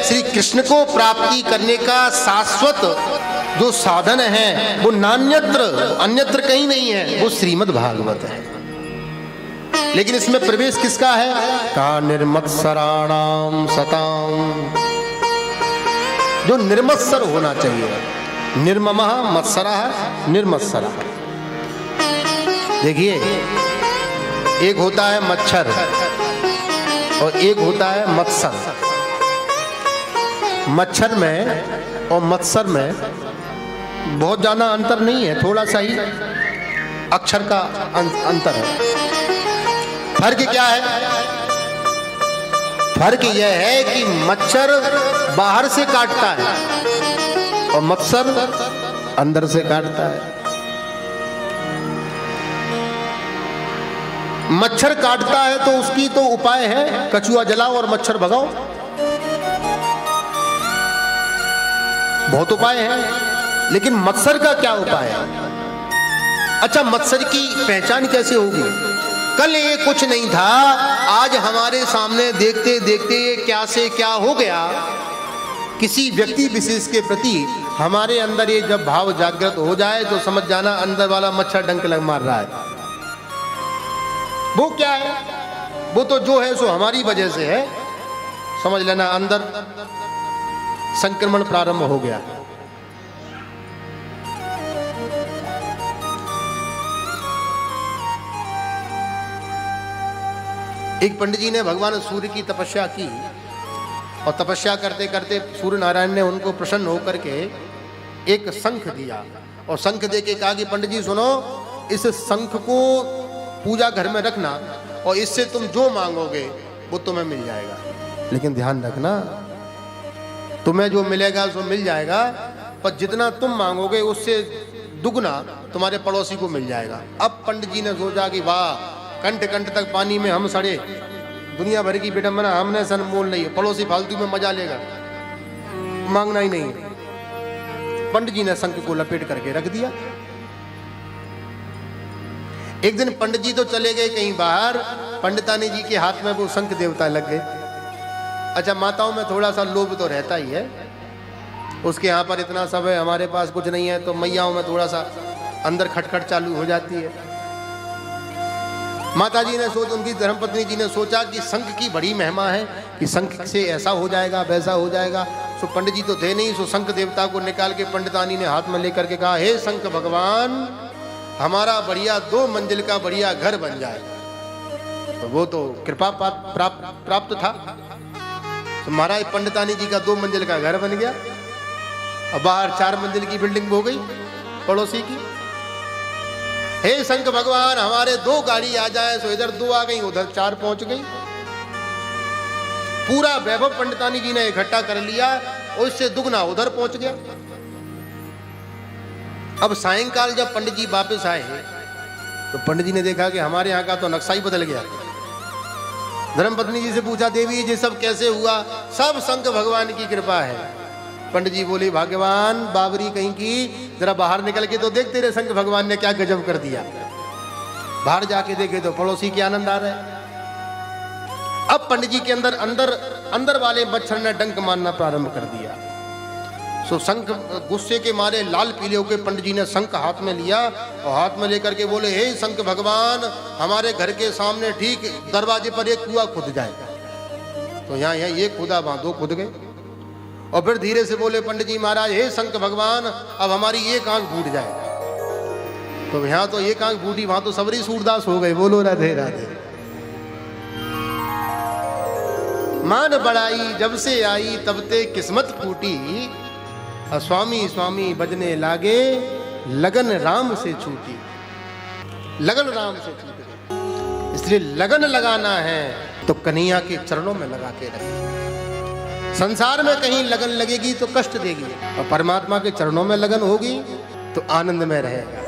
श्री कृष्ण को प्राप्ति करने का शाश्वत जो साधन है वो नान्यत्र अन्यत्र कहीं नहीं है, वो श्रीमद् भागवत है। लेकिन इसमें प्रवेश किसका है? का निर्मत्सराणाम सताम, जो निर्मत्सर होना चाहिए। निर्ममः मत्सरः निर्मत्सरः। देखिए, एक होता है मच्छर और एक होता है मत्सर। मच्छर में और मत्सर में बहुत ज्यादा अंतर नहीं है, थोड़ा सा ही अक्षर का अंतर है। फर्क क्या है? फर्क यह है कि मच्छर बाहर से काटता है और मत्सर अंदर से काटता है। मच्छर काटता है तो उसकी तो उपाय है, कछुआ जलाओ और मच्छर भगाओ, बहुत उपाय है। लेकिन मत्सर का क्या उपाय है? अच्छा, मत्सर की पहचान कैसे होगी? कल ये कुछ नहीं था, आज हमारे सामने देखते देखते ये क्या से क्या हो गया। किसी व्यक्ति विशेष के प्रति हमारे अंदर ये जब भाव जागृत हो जाए तो समझ जाना अंदर वाला मच्छर डंक लग मार रहा है। वो क्या है? वो तो जो है सो हमारी वजह से है, समझ लेना अंदर संक्रमण प्रारंभ हो गया। एक पंडित जी ने भगवान सूर्य की तपस्या की और तपस्या करते करते सूर्य नारायण ने उनको प्रसन्न होकर के एक शंख दिया और शंख दे के कहा कि पंडित जी सुनो, इस शंख को पूजा घर में रखना और इससे तुम जो मांगोगे वो तुम्हें मिल जाएगा। लेकिन ध्यान रखना, तुम्हें जो मिलेगा सो मिल जाएगा, पर जितना तुम मांगोगे उससे दुगना तुम्हारे पड़ोसी को मिल जाएगा। अब पंडित जी ने सोचा कि वाह, कंठ कंठ तक पानी में हम सड़े, दुनिया भर की विडंबना हमने सन मोल नहीं, पड़ोसी फालतू में मजा लेगा, मांगना ही नहीं। पंडित जी ने शंख को लपेट करके रख दिया। एक दिन पंडित जी तो चले गए कहीं बाहर, पंडितानी जी के हाथ में वो शंख देवता लग गए। अच्छा, माताओं में थोड़ा सा लोभ तो रहता ही है, उसके यहाँ पर इतना सब है, हमारे पास कुछ नहीं है, तो मैयाओं में थोड़ा सा अंदर खटखट चालू हो जाती है। माता जी ने सोच, उनकी धर्मपत्नी जी ने सोचा कि शंख की बड़ी महिमा है कि शंख से ऐसा हो जाएगा वैसा हो जाएगा। सो पंडित जी तो थे नहीं, सो शंख देवता को निकाल के पंडितानी ने हाथ में लेकर के कहा, हे शंख भगवान, हमारा बढ़िया 2 मंजिल का बढ़िया घर बन जाए। तो वो तो कृपा प्राप्त था, तो महाराज पंडितानी जी का 2 मंजिल का घर बन गया और बाहर 4 मंजिल की बिल्डिंग हो गई पड़ोसी की। हे शंख भगवान, हमारे 2 गाड़ी आ जाए, सो इधर 2 आ गई, उधर 4 पहुंच गई। पूरा वैभव पंडितानी जी ने इकट्ठा कर लिया और इससे दुगना उधर पहुंच गया। अब सायंकाल जब पंडित जी वापस आए तो पंडित जी ने देखा कि हमारे यहाँ का तो नक्शा ही बदल गया। धर्मपत्नी जी से पूछा, देवी ये सब कैसे हुआ? सब शंख भगवान की कृपा है। पंडित जी बोली, भाग्यवान बाबरी कहीं की, जरा बाहर निकल के तो देख, तेरे शंख भगवान ने क्या गजब कर दिया। बाहर जाके देखे तो पड़ोसी के आनंद आ रहा है। अब पंडित जी के अंदर वाले मच्छर ने डंक मारना प्रारंभ कर दिया। सो शंख गुस्से के मारे लाल पीले होकर पंडित जी ने शंख हाथ में लिया और हाथ में लेकर के बोले, हे शंख भगवान, हमारे घर के सामने ठीक दरवाजे पर एक कुआं खुद जाए। तो यहाँ एक खुदा, वहां 2 खुद गए। और फिर धीरे से बोले पंडित जी महाराज, हे शंख भगवान, अब हमारी एक आंख फूट जाए। तो यहाँ तो एक आंख फूटी, वहां तो सबरी सूरदास हो गए। बोलो राधे राधे। मान बड़ाई जब से आई तब ते किस्मत फूटी, स्वामी स्वामी बजने लागे, लगन राम से छूटी। लगन राम से छूटी, इसलिए लगन लगाना है तो कन्हैया के चरणों में लगा के रखें। संसार में कहीं लगन लगेगी तो कष्ट देगी, और परमात्मा के चरणों में लगन होगी तो आनंद में रहेगा।